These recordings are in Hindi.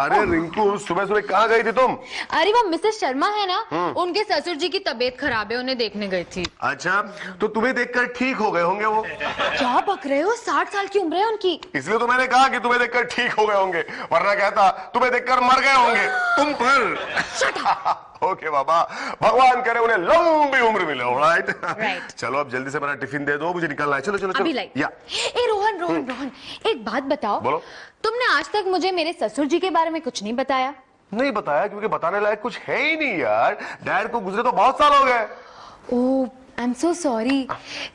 अरे रिंकू, सुबह सुबह कहाँ गई थी तुम? अरे वो मिसेस शर्मा है ना, उनके ससुर जी की तबीयत खराब है, उन्हें देखने गई थी। अच्छा, तो तुम्हें देखकर ठीक हो गए होंगे वो। क्या बक रहे हो, 60 साल की उम्र है उनकी। इसलिए तो मैंने कहा कि तुम्हें देखकर ठीक हो गए होंगे, वरना कहता तुम्हें देखकर मर गए होंगे तुम पर। ओके बाबा, भगवान करे उन्हें लंबी उम्र मिले। राइट। चलो अब जल्दी से मेरा टिफिन दे दो, मुझे निकलना है। चलो चलो चलो। अभी लाई। ए रोहन रोहन रोहन, एक बात बताओ। बोलो। तुमने आज तक मुझे मेरे ससुर जी के बारे में कुछ नहीं बताया। नहीं बताया क्योंकि बताने लायक कुछ है ही नहीं यार। डैड को गुजरे तो बहुत साल हो गए। ओह, आई एम सो सॉरी।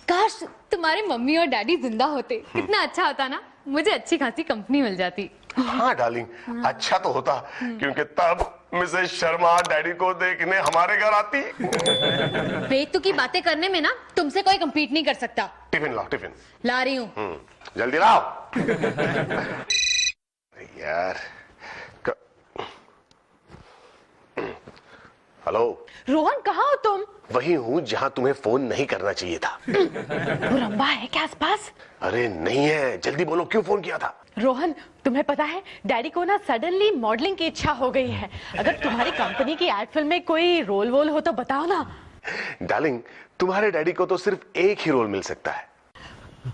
काश तुम्हारे मम्मी और डैडी जिंदा होते, कितना अच्छा होता ना, मुझे अच्छी खासी कंपनी मिल जाती। हाँ डार्लिंग, अच्छा तो होता, क्योंकि तब मिसेस शर्मा डैडी को देखने हमारे घर आती। बेतु की बातें करने में ना तुमसे कोई कम्पीट नहीं कर सकता। टिफिन लाओ, टिफिन ला रही हूँ। जल्दी लाओ। यार हेलो रोहन, कहाँ हो तुम? वही हूँ जहाँ तुम्हें फोन नहीं करना चाहिए था। वो रंबा है क्या आसपास? अरे नहीं है, जल्दी बोलो क्यों फोन किया था? रोहन, तुम्हें पता है डैडी को ना सडनली मॉडलिंग की इच्छा हो गई है। अगर तुम्हारी कंपनी की एड फिल्म में कोई रोल वोल हो तो बताओ ना। डार्लिंग, तुम्हारे डैडी को तो सिर्फ एक ही रोल मिल सकता है।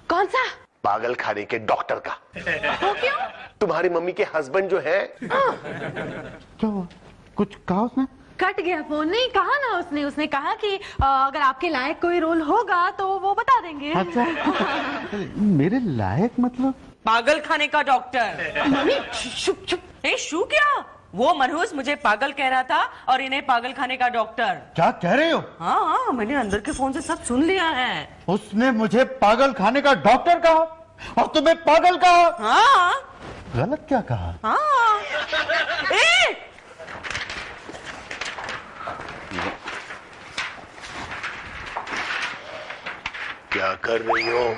कौन सा? पागल खाने के डॉक्टर का। वो क्यों? तुम्हारी मम्मी के हस्बैंड जो है। तो कुछ कहा उसने? कट गया फोन। नहीं कहा ना उसने कहा कि अगर आपके लायक कोई रोल होगा तो वो बता देंगे। अच्छा, मेरे लायक मतलब? पागल खाने का डॉक्टर। मम्मी चुप चुप। ए शू क्या? वो मनहूस मुझे पागल कह रहा था और इन्हें पागल खाने का डॉक्टर। क्या कह रहे हो? हाँ, मैंने अंदर के फोन से सब सुन लिया है। उसने मुझे पागल खाने का डॉक्टर कहा और तुम्हें पागल कहा? हाँ। गलत क्या कहा? हाँ। ए! क्या कर रही हो?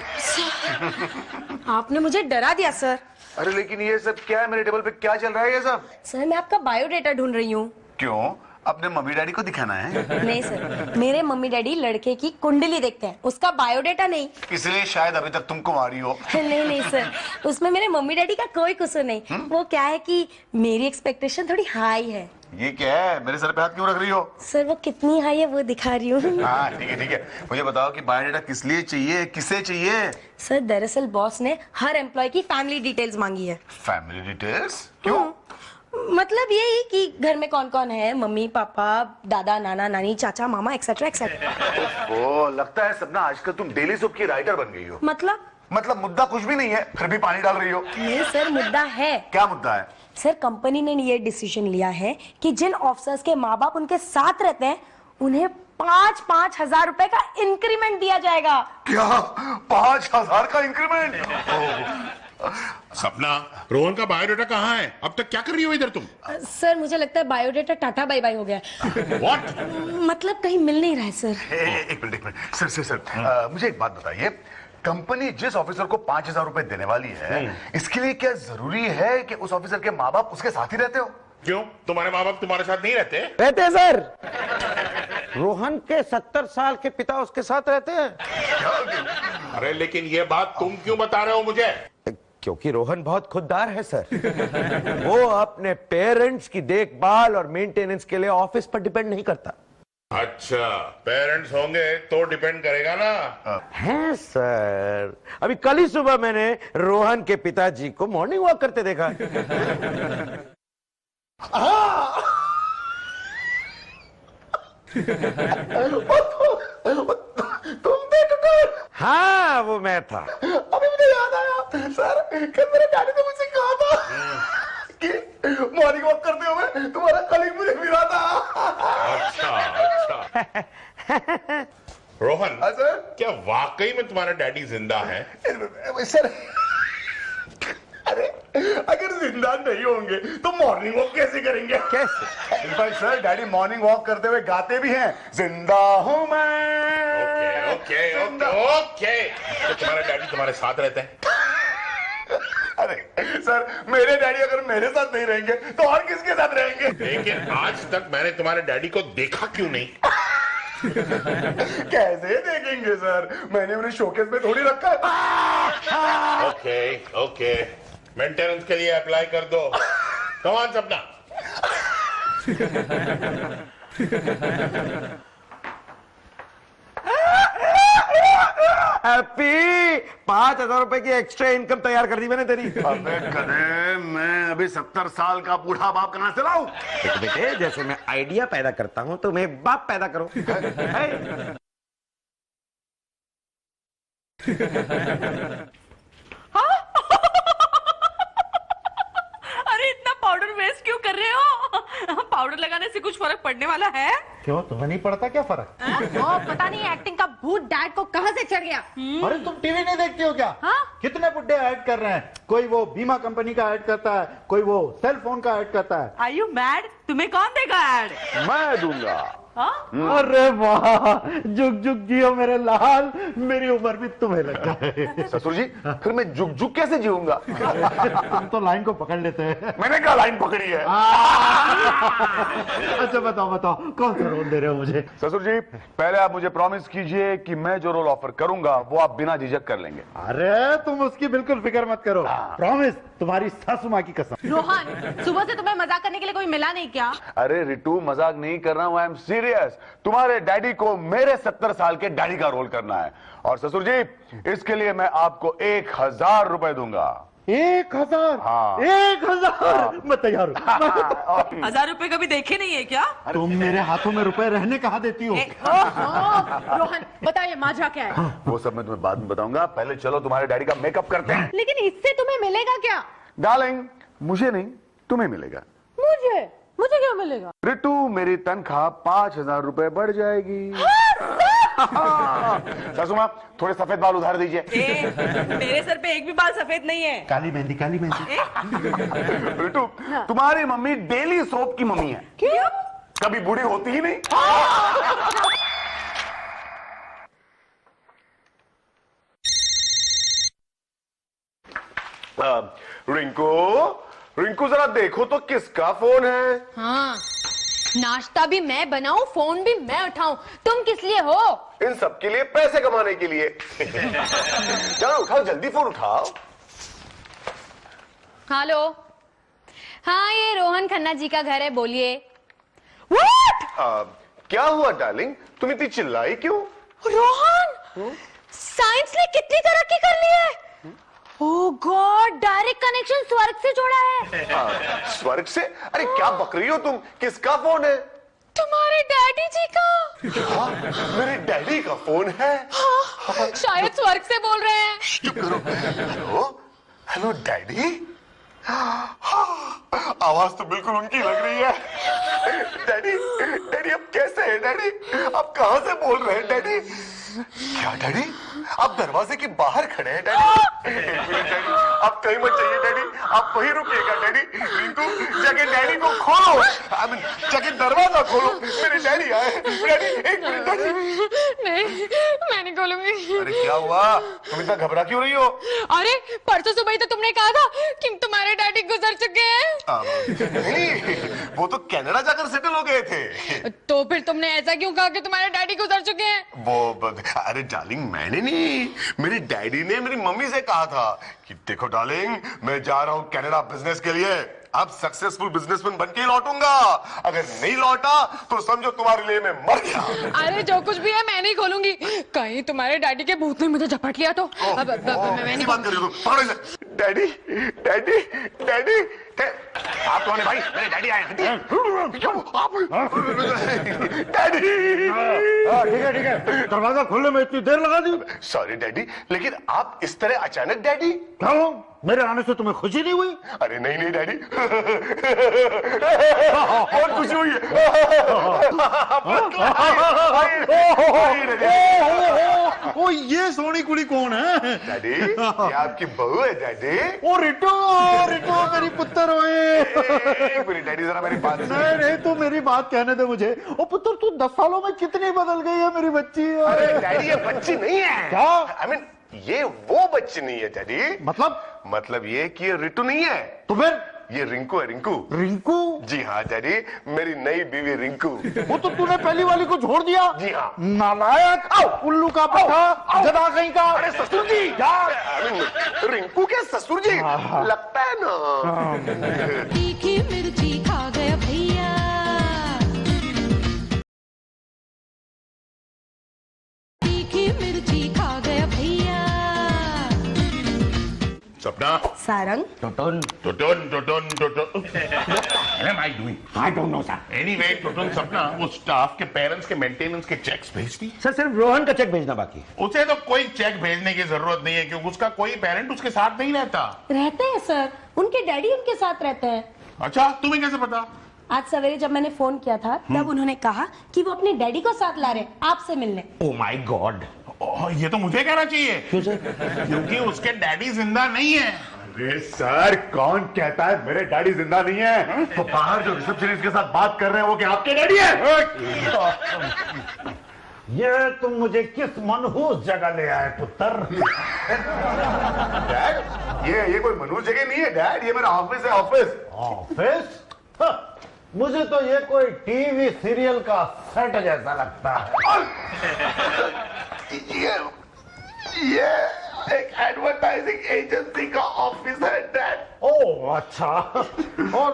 आपने मुझे डरा दिया सर। अरे लेकिन ये सब क्या है? मेरे टेबल पे क्या चल रहा है ये सब? सर मैं आपका बायोडेटा ढूंढ रही हूँ। क्यों? अपने मम्मी डैडी को दिखाना है? नहीं सर, मेरे मम्मी डैडी लड़के की कुंडली देखते हैं, उसका बायोडेटा नहीं। इसलिए शायद अभी तक तुम कुंवारी हो। नहीं नहीं सर, उसमें मेरे मम्मी डैडी का कोई कसूर नहीं। वो क्या है कि मेरी एक्सपेक्टेशन थोड़ी हाई है। ये क्या है? मेरे सर पे हाथ क्यों रख रही हो? सर वो कितनी हाई है वो दिखा रही हूँ। हाँ ठीक है ठीक है। मुझे बताओ कि बायोडेटा किस लिए चाहिए, किसे चाहिए? सर दरअसल बॉस ने हर एम्प्लॉय की फैमिली डिटेल्स मांगी है। Family details? क्यों? मतलब यही कि घर में कौन कौन है, मम्मी पापा, दादा नाना नानी चाचा मामा एक्सेट्रा एक्सेट्रा। ओ, लगता है सपना आजकल तुम डेली सोप की राइटर बन गई हो। मतलब मुद्दा कुछ भी नहीं है, फिर भी पानी डाल रही हो। नहीं सर, मुद्दा है। क्या मुद्दा है? सर कंपनी ने ये डिसीजन लिया है कि जिन ऑफिसर्स के माँ बाप उनके साथ रहते हैं उन्हें 5-5 हजार रुपए का इंक्रीमेंट दिया जाएगा। क्या? 5,000 का इंक्रीमेंट? सपना, रोहन का बायोडाटा कहाँ है? अब तक क्या कर रही हो इधर तुम? सर मुझे लगता है बायोडेटा टाटा बाय बाय हो गया। What? मतलब कहीं मिल नहीं रहा है सर। एक मिनट सर, मुझे एक बात बताइए, कंपनी जिस ऑफिसर को 5,000 रुपए देने वाली है, इसके लिए क्या जरूरी है कि उस ऑफिसर के माँ बाप उसके साथ ही रहते हो? क्यों? तुम्हारे माँ बाप तुम्हारे साथ नहीं रहते? रहते सर। रोहन के 70 साल के पिता उसके साथ रहते हैं। अरे लेकिन ये बात तुम क्यों बता रहे हो मुझे? क्योंकि रोहन बहुत खुददार है सर। वो अपने पेरेंट्स की देखभाल और मेंटेनेंस के लिए ऑफिस पर डिपेंड नहीं करता। अच्छा, पेरेंट्स होंगे तो डिपेंड करेगा ना। हैं सर, अभी कल ही सुबह मैंने रोहन के पिताजी को मॉर्निंग वॉक करते देखा। तुम थे टुटुर? हाँ वो मैं था। अभी मुझे याद आया सर, कल मेरे डैडी ने मुझसे कहा था कि मॉर्निंग वॉक करते हुए तुम्हारा कलीग मुझे मिला था। अच्छा। रोहन, सर? क्या वाकई में तुम्हारा डैडी जिंदा है? सर अरे अगर जिंदा नहीं होंगे तो मॉर्निंग वॉक कैसे करेंगे? कैसे? In fact sir daddy morning walk करते हुए गाते भी हैं, जिंदा हूं मैं। ओके। तो तुम्हारा डैडी तुम्हारे साथ रहते हैं? अरे सर, मेरे डैडी अगर मेरे साथ नहीं रहेंगे तो और किसके साथ रहेंगे? लेकिन आज तक मैंने तुम्हारे डैडी को देखा क्यों नहीं? कैसे देखेंगे सर? मैंने उन्हें शोकेस में थोड़ी रखा है। ओके, मेंटेनेंस के लिए अप्लाई कर दो। कम ऑन सपना। हैप्पी 5,000 रुपए की एक्स्ट्रा इनकम तैयार कर दी मैंने तेरी। अबे गधे, मैं अभी 70 साल का बूढ़ा बाप कहां से लाऊं? बेटे जैसे मैं आइडिया पैदा करता हूं तो मैं बाप पैदा करो। अरे इतना पाउडर वेस्ट क्यों कर रहे हो? पाउडर लगाने से कुछ फर्क पड़ने वाला है? क्यों, तुम्हें नहीं पड़ता क्या फर्क? पता नहीं एक्टिंग का भूत डैड को कहां से चढ़ गया। अरे तुम टीवी नहीं देखती हो क्या? हाँ? कितने बुड्ढे ऐड कर रहे हैं, कोई वो बीमा कंपनी का ऐड करता है, कोई वो सेल फोन का ऐड करता है। Are you mad? तुम्हें कौन देगा ऐड? मैं दूंगा। अरे वाह, जुग जुग जियो मेरे लाल, मेरी उम्र भी तुम्हें लग जाए। ससुर जी, फिर मैं जुग जुग कैसे जीऊंगा? तुम तो लाइन को पकड़ लेते हैं। मैंने क्या लाइन पकड़ी है? अच्छा बताओ बताओ, कौन सा रोल दे रहे हो मुझे? ससुर जी, पहले आप मुझे प्रॉमिस कीजिए कि मैं जो रोल ऑफर करूंगा वो आप बिना झिझक कर लेंगे। अरे तुम उसकी बिल्कुल फिक्र मत करो, प्रॉमिस, तुम्हारी सासू माँ की कसम। रोहन, सुबह से तुम्हें मजाक करने के लिए कोई मिला नहीं क्या? अरे रिटू, मजाक नहीं कर रहा हूं, आई एम सीरियस। तुम्हारे डैडी को मेरे 70 साल के डैडी का रोल करना है, और ससुर जी इसके लिए मैं आपको 1,000 रुपए दूंगा। 1,000? हाँ। 1,000? मैं तैयार हूँ। 1000 रुपए कभी देखे नहीं है क्या? तुम मेरे हाथों में रुपए रहने कहाँ देती हो? रोहन बताइए माजरा क्या है? वो सब मैं तुम्हें बाद में बताऊंगा, पहले चलो तुम्हारे डैडी का मेकअप करते हैं। लेकिन इससे तुम्हें मिलेगा क्या? डार्लिंग, मुझे नहीं, तुम्हें मिलेगा। मुझे क्या मिलेगा? रिटू, मेरी तनख्वाह 5,000 रुपए बढ़ जाएगी। सासू माँ, थोड़े सफेद बाल उधार दीजिए। मेरे सर पे एक भी बाल सफेद नहीं है। काली मेहंदी, काली मेहंदी। रिटू, तुम्हारी मम्मी डेली सोप की मम्मी है। क्यों? कभी बूढ़ी होती ही नहीं। रिंकू, रिंकू जरा देखो तो किसका फोन है? हाँ, नाश्ता भी मैं बनाऊं, फोन भी मैं उठाऊं, तुम किस लिए हो? इन सब के लिए, पैसे कमाने के लिए। चलो उठाओ, जल्दी फोन उठाओ। हेलो, हाँ ये रोहन खन्ना जी का घर है, बोलिए। क्या हुआ डार्लिंग, तुम इतनी चिल्लाई क्यों? रोहन, साइंस ने कितनी तरक्की कर ली है। ओह गॉड, डायरेक्ट कनेक्शन स्वर्ग से जोड़ा है। स्वर्ग से? अरे क्या बक रही हो तुम, किसका फोन है? तुम्हारे डैडी जी का। क्या? मेरे डैडी का फोन है? हाँ, शायद स्वर्ग से बोल रहे हैं। चुप करो। Hello, hello daddy. आवाज तो बिल्कुल उनकी लग रही है। डैडी, डैडी अब कैसे है डैडी? आप कहां से बोल रहे हैं डैडी? क्या डैडी, आप दरवाजे के बाहर खड़े हैं डैडी? एक मिनट डैडी, आप कहीं मत जाइए डैडी, आप वहीं रुकिएगा डैडी। रिंकू, जाके डैडी को खोलो, आई मीन जाके दरवाजा खोलो, मेरे डैडी आए। डैडी, एक मिनट डैडी। नहीं, मैं नहीं खोलूंगी। अरे क्या हुआ, तुम इतना घबरा क्यों रही हो? अरे परसों सुबह ही तो तुमने कहा था कि तुम्हारे डैडी गुजर चुके हैं। नहीं, वो तो कनाडा जाकर सेटल हो गए थे। तो फिर तुमने ऐसा क्यों कहा कि तुम्हारे डैडी गुजर चुके हैं? अरे डार्लिंग, मैंने नहीं, मेरे डैडी ने मेरी मम्मी से कहा था कि देखो डार्लिंग, मैं जा रहा हूँ कनाडा बिजनेस के लिए, अब सक्सेसफुल बिजनेसमैन बन के ही लौटूंगा। अगर नहीं लौटा तो समझो तुम्हारे लिए मैं मर गया। अरे जो कुछ भी है मैं नहीं खोलूंगी, कहीं तुम्हारे डैडी के भूत ने मुझे झपट लिया तो। अब मैं नहीं बात कर रही हूँ। डैडी, डैडी, डैडी, आप कौन है भाई? मेरे डैडी आए हैं। डैडी। ठीक है, दरवाजा खोलने में इतनी देर लगा दी। सॉरी डैडी, लेकिन आप इस तरह अचानक डैडी? क्यों, मेरे आने से तुम्हें खुशी नहीं हुई? अरे नहीं नहीं डैडी, बहुत खुशी हुई है। ओ ये सोनी कुड़ी कौन है? डैडी, ये आपकी बहू है डैडी। ओ रिटू, रिटू मेरी पुत्र होए। मेरी डैडी जरा मेरी बात नहीं नहीं, तू मेरी बात कहने दे मुझे। ओ पुत्र, तू 10 सालों में कितनी बदल गई है मेरी बच्ची। अरे डैडी, ये बच्ची नहीं है। क्या? आई मीन ये वो बच्ची नहीं है डैडी। मतलब ये कि ये रिटू नहीं है। तो फिर? ये रिंकू है, रिंकू। रिंकू? जी हाँ डैडी, मेरी नई बीवी रिंकू। वो तो तूने पहली वाली को छोड़ दिया? जी हाँ। नालायक, उल्लू का पट्टा, गधा कहीं का। अरे ससुर जी, रिंकू के ससुर जी, लगता है ना। Sapna, Sarang, Tutun I don't know sir. Anyway Tutun Sapna, वो स्टाफ के पेरेंट्स के मेंटेनेंस के चेक्स भेजती। सर सिर्फ रोहन का चेक भेजना बाकी है। उसे तो कोई चेक भेजने की जरूरत नहीं है क्योंकि उसका कोई पेरेंट उसके साथ नहीं रहता। रहते हैं सर, उनके डैडी उनके साथ रहते हैं। अच्छा, तुम्हें कैसे पता? आज सवेरे जब मैंने फोन किया था तब उन्होंने कहा कि वो अपने डैडी को साथ ला रहे हैं आपसे मिलने। Oh my God. ये तो मुझे कहना चाहिए। क्यों सर? क्योंकि उसके डैडी जिंदा नहीं है। अरे सर, कौन कहता है मेरे डैडी जिंदा नहीं है? तो बाहर जो रिसेप्शनिस्ट के साथ बात कर रहे हैं वो क्या आपके डैडी है? ये तुम मुझे किस मनहूस जगह ले आए पुत्र? डैड, ये कोई मनहूस जगह नहीं है डैड, ये मेरा ऑफिस है, ऑफिस। ऑफिस? मुझे तो ये कोई टीवी सीरियल का सेट जैसा लगता है। ये एक एडवर्टाइजिंग एजेंसी का ऑफिस है डैड। ओह अच्छा, और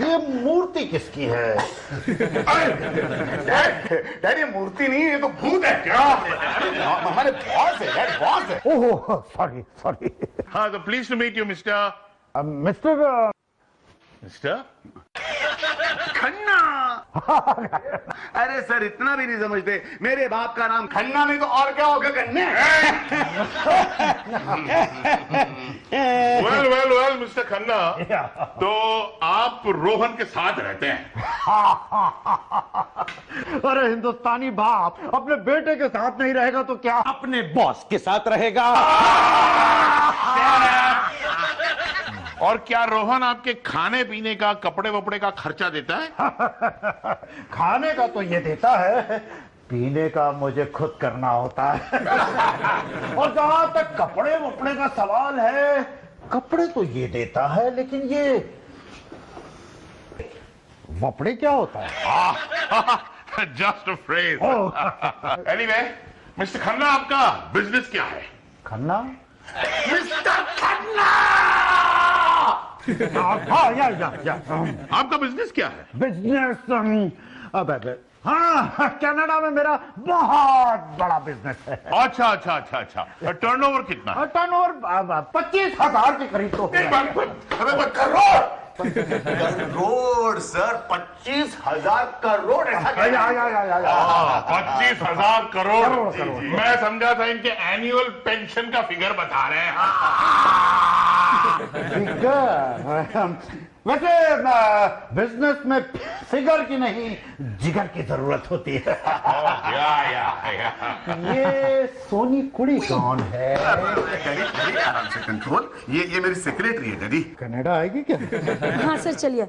ये मूर्ति किसकी है? डैड ये मूर्ति नहीं है, ये तो भूत है। क्या? हमारे बॉस है डैड, बॉस है। Oh sorry sorry. हाँ, तो please to meet you mister mister Khanna. अरे सर, इतना भी नहीं समझते, मेरे बाप का नाम खन्ना नहीं तो और क्या होगा कन्ने। वेल मिस्टर खन्ना, तो आप रोहन के साथ रहते हैं? अरे हिंदुस्तानी बाप अपने बेटे के साथ नहीं रहेगा तो क्या अपने बॉस के साथ रहेगा। और क्या रोहन आपके खाने पीने का, कपड़े वपड़े का खर्चा देता है? खाने का तो ये देता है, पीने का मुझे खुद करना होता है। और जहां तक कपड़े वपड़े का सवाल है, कपड़े तो ये देता है, लेकिन ये वपड़े क्या होता है? Just a phrase. Anyway mister Khanna, आपका बिजनेस क्या है? खन्ना? मिस्टर खन्ना, हाँ या आपका बिजनेस क्या है? बिजनेस, अब हाँ, कनाडा में मेरा बहुत बड़ा बिजनेस है। अच्छा। टर्नओवर कितना है? टर्नओवर 25,000 के करीब तो करोड़ सर, 25,000 करोड़। 25,000 करोड़। मैं समझा था इनके एनुअल पेंशन का फिगर बता रहे हैं। वैसे बिजनेस में फिगर की नहीं, जिगर की जरूरत होती है। ये सोनी कुड़ी कौन है? आराम से कंट्रोल, ये मेरी सेक्रेटरी है डैडी। कनाडा आएगी क्या? हाँ सर चलिए,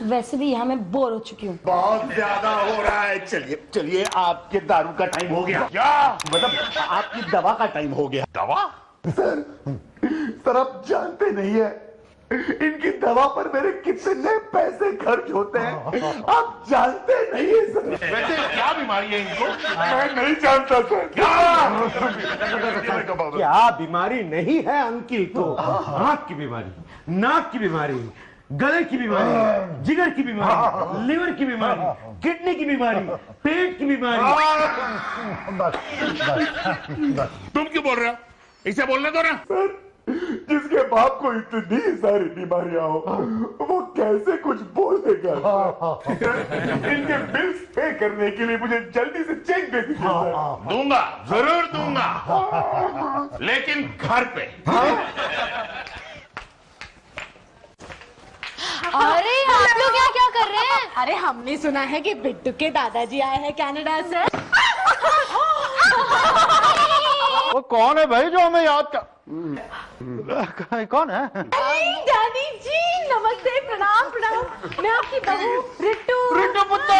वैसे भी यहाँ मैं बोर हो चुकी हूँ। बहुत ज्यादा हो रहा है। चलिए आपके दारू का टाइम हो गया। क्या मतलब आपकी दवा का टाइम हो गया। दवा? सर आप जानते नहीं है इनकी दवा पर मेरे कितने पैसे खर्च होते हैं, आप जानते नहीं है सर। वैसे क्या बीमारी है इनको? मैं नहीं जानता सर। क्या बीमारी नहीं है अंकिल को? आंख की बीमारी, नाक की बीमारी, गले की बीमारी, जिगर की बीमारी, लिवर की बीमारी, किडनी की बीमारी, पेट की बीमारी। तुम क्यों बोल रहे हो? इसे बोलने दो ना। सर, जिसके बाप को इतनी सारी बीमारियां हो, वो कैसे कुछ बोल देगा? इनके बिल्स पे करने के लिए मुझे जल्दी से चेक दे दीजिए सर। दूंगा, जरूर दूंगा, लेकिन घर पे। अरे आप लोग यहाँ क्या कर रहे हैं? अरे हमने सुना है कि बिट्टू के दादाजी आए हैं कनाडा से। वो कौन है भाई जो हमें याद कर? कौन है? डैडी जी नमस्ते, प्रणाम। मैं आपकी बहू रिट्टू। रिट्टू पुत्र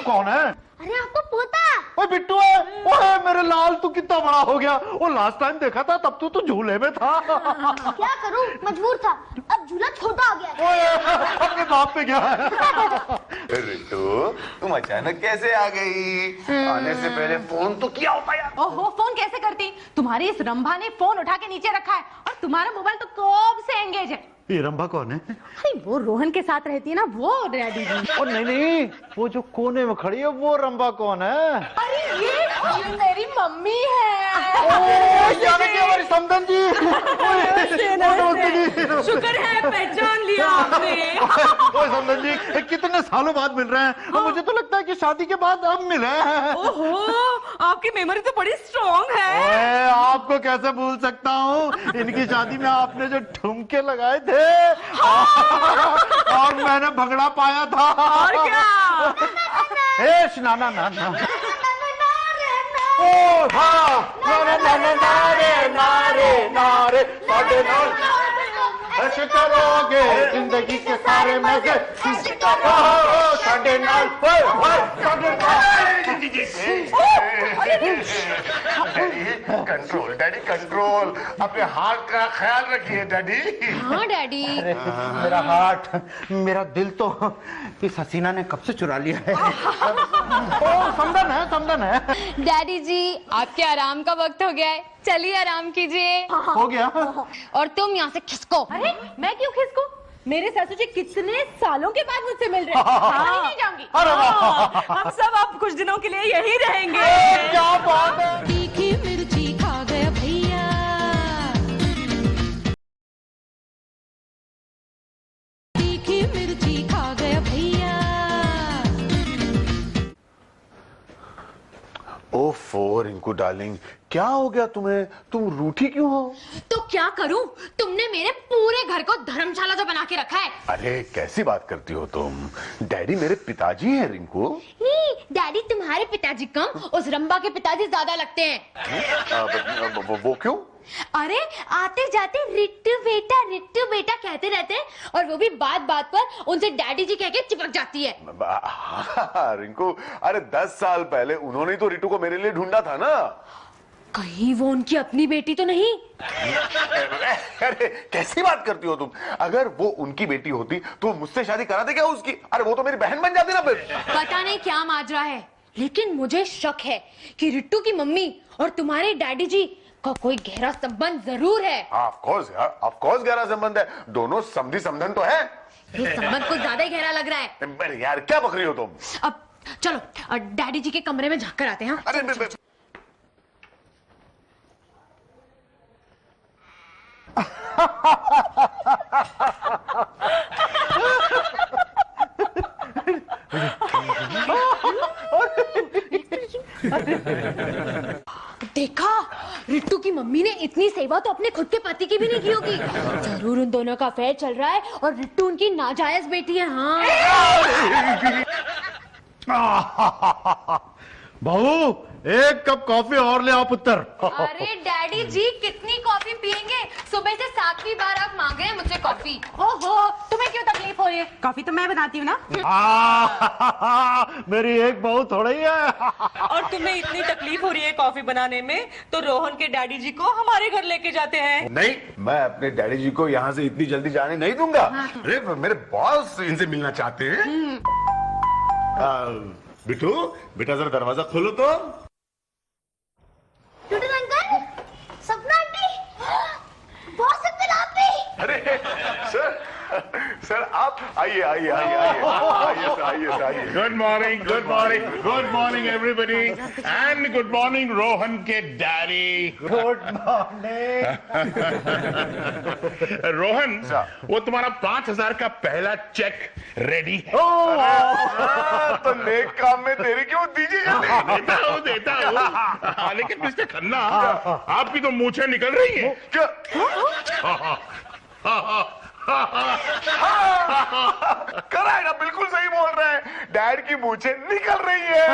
कौन है? अरे आपको पोता? ओ बिट्टू है। ओए मेरे लाल, तू कितना बड़ा हो गया। वो लास्ट टाइम देखा था तब तो झूले में था। क्या करूं, मजबूर था, अब झूला छोटा हो गया। ओए अपने बाप पे गया है। रिट्टू, तुम अचानक कैसे आ गई? आने से पहले फोन तो किया होता यार। ओहो, फोन कैसे करती? तुम्हारी इस रंभा ने फोन उठा के नीचे रखा है और तुम्हारा मोबाइल तो कब से एंगेज है। ये रंभा कौन है? अरे वो रोहन के साथ रहती है ना, वो डैडी जी। ओ नहीं, वो जो कोने में खड़ी है वो रंभा कौन है? अरे ये ये मेरी मम्मी है। हमारी समधन जी। शुक्र है पहचान लिया आपने। ओए समधन जी, कितने सालों बाद मिल रहे हैं। और मुझे तो लगता है कि शादी के बाद अब मिले हैं। ओहो, आपकी मेमोरी तो बड़ी स्ट्रांग है। ओए, आपको कैसे भूल सकता हूँ। इनकी शादी में आपने जो ठुमके लगाए थे और मैंने भंगड़ा पाया था। और क्या? ना ना ना ना। ओ हाँ, नारे नारे नारे नारे नारे साढ़े नारे। ऐसे करोगे जिंदगी के सारे मजे, साढ़े नाल कंट्रोल डैडी कंट्रोल, अपने हार्ट का ख्याल रखिए डैडी। हाँ डैडी। मेरा हार्ट, मेरा दिल तो इस हसीना ने कब से चुरा लिया है। ओ समधन है, समधन है। डैडी जी आपके आराम का वक्त हो गया है, चलिए आराम कीजिए। हो गया। और तुम यहाँ से खिसको। अरे मैं क्यों खिसकूं? मेरे ससुर जी कितने सालों के बाद मुझसे मिल रहे हैं। हाँ। नहीं जाऊंगी। हम सब अब कुछ दिनों के लिए यही रहेंगे। क्या बात है। तीखी मिर्ची खा गया भैया। तीखी मिर्ची खा गया भैया। ओफो रिंकू डार्लिंग, क्या हो गया तुम्हें? तुम रूठी क्यों हो? तो क्या करूं? तुमने मेरे पूरे घर को धर्मशाला जो बना के रखा है। अरे कैसी बात करती हो तुम? डैडी मेरे पिताजी हैं रिंकू। नहीं, डैडी तुम्हारे पिताजी कम, उस रंबा के पिताजी ज्यादा लगते हैं। वो क्यों? अरे आते जाते रिट्टू बेटा कहते रहते हैं, और वो भी बात बात पर उनसे डैडी जी कह के चिपक जाती है। हाँ, रिंकू, अरे 10 साल पहले उन्होंने तो रिटू को मेरे लिए ढूंढा था ना। कहीं वो उनकी अपनी बेटी तो नहीं? अरे कैसी बात करती हो तुम? अगर वो उनकी बेटी होती तो मुझसे शादी कराते क्या उसकी? अरे वो तो मेरी बहन बन जाती ना फिर। पता नहीं क्या माजरा है, लेकिन मुझे शक है कि रिट्टू की मम्मी और तुम्हारे डैडी जी का कोई गहरा संबंध जरूर है। ऑफ कोर्स यार, ऑफ कोर्स गहरा संबंध है। दोनों समधी समधन तो है। ये संबंध कुछ ज्यादा ही गहरा लग रहा है। अरे यार क्या बक रही हो तुम? अब चलो डैडी जी के कमरे में झांक कर आते हैं। हाँ? अरे देखा, रिट्टू की मम्मी ने इतनी सेवा तो अपने खुद के पति की भी नहीं की होगी। जरूर उन दोनों का अफेयर चल रहा है और रिट्टू उनकी नाजायज बेटी है। हाँ। बहू, एक कप कॉफी और ले आओ पुत्र। अरे डैडी जी कितनी कॉफी पियेंगे? सुबह से 7वीं बार आप मांग रहे हैं मुझसे कॉफी। ओहो, तुम्हें क्यों तकलीफ हो रही है? कॉफी तो मैं बनाती हूँ ना। मेरी एक बहू थोड़ी है। और तुम्हें इतनी तकलीफ हो रही है कॉफी बनाने में, तो रोहन के डैडी जी को हमारे घर लेके जाते हैं। नहीं, मैं अपने डैडी जी को यहाँ से इतनी जल्दी जाने नहीं दूंगा। अरे मेरे बॉस इनसे मिलना चाहते हैं। बिट्टू, बेटा जरा दरवाजा खोलो तो। अंकल, सपना आंटी, बॉस अंकल आप भी। अरे सर आप आइए आइए आइए आइए। Good morning everybody, and good morning Rohan के डैडी। Good morning. रोहन, वो तुम्हारा 5,000 का पहला चेक रेडी है। तो नेक काम में देरी क्यों? दीजिए। देता हूँ। लेकिन मिस्टर खन्ना, आपकी तो मूछें निकल रही हैं। क्या? कराएगा, बिल्कुल सही बोल रहे हैं। डैड की मूछें निकल रही है।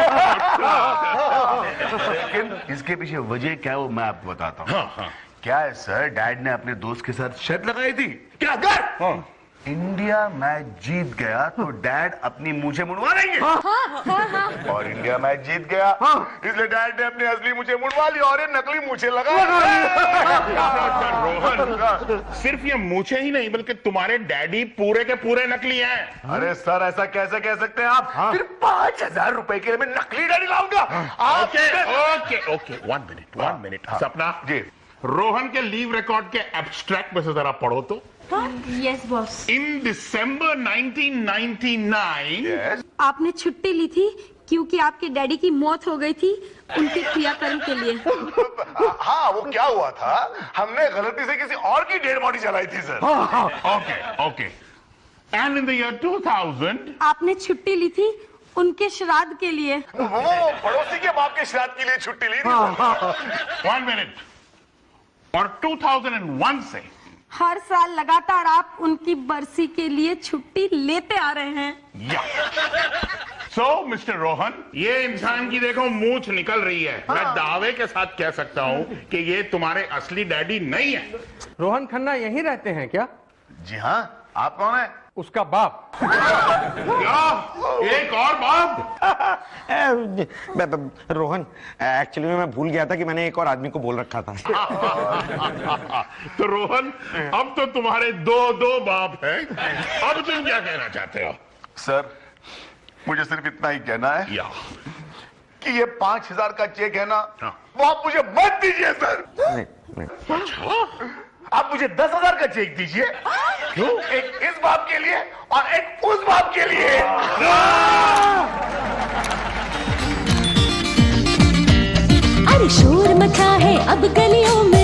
लेकिन इसके पीछे वजह क्या है वो मैं आपको बताता हूँ। क्या है सर, डैड ने अपने दोस्त के साथ शर्त लगाई थी। क्या कर? इंडिया मैच जीत गया तो डैड अपनी मूछें मुड़वा लेंगे। और इंडिया मैच जीत गया, इसलिए डैड ने अपनी असली मूछें मुड़वा ली और ये नकली मूछें लगा। रोहन, सिर्फ ये मूछें ही नहीं बल्कि तुम्हारे डैडी पूरे के पूरे नकली हैं। अरे सर, ऐसा कैसे कह सकते हैं आप? फिर 5,000 रुपए के लिए मैं नकली डैडी लाऊंगा? Okay, one minute. सपना जी, रोहन के लीव रिकॉर्ड के एब्स्ट्रैक्ट में से जरा पढ़ो तो। Yes boss. इन दिसंबर 1999 आपने छुट्टी ली थी क्योंकि आपके डैडी की मौत हो गई थी उनके क्रियाकर्म के लिए। हाँ, वो क्या हुआ था, हमने गलती से किसी और की डेड बॉडी जलाई थी sir. Okay okay. And in the year 2000 आपने छुट्टी ली थी उनके श्राद्ध के लिए। वो पड़ोसी के बाप के श्राद्ध के लिए छुट्टी ली थी। 1 मिनट। और 2001 से हर साल लगातार आप उनकी बरसी के लिए छुट्टी लेते आ रहे हैं। या सो मिस्टर रोहन, ये इंसान की देखो मूंछ निकल रही है। मैं दावे के साथ कह सकता हूं कि ये तुम्हारे असली डैडी नहीं है। रोहन खन्ना यहीं रहते हैं क्या? जी हाँ, आप कौन है? उसका बाप। क्या? एक और बाप? रोहन, एक्चुअली मैं भूल गया था कि मैंने एक और आदमी को बोल रखा था। तो रोहन, अब तो तुम्हारे दो बाप हैं। अब तुम क्या कहना चाहते हो? सर, मुझे सिर्फ इतना ही कहना है या कि ये 5000 का चेक है ना, हाँ। वो आप मुझे मत दीजिए सर। अच्छा, आप मुझे 10,000 का चेक दीजिए। क्यों? एक इस बाप के लिए और एक उस बाप के लिए। अरे शोर मचा है अब गलियों में।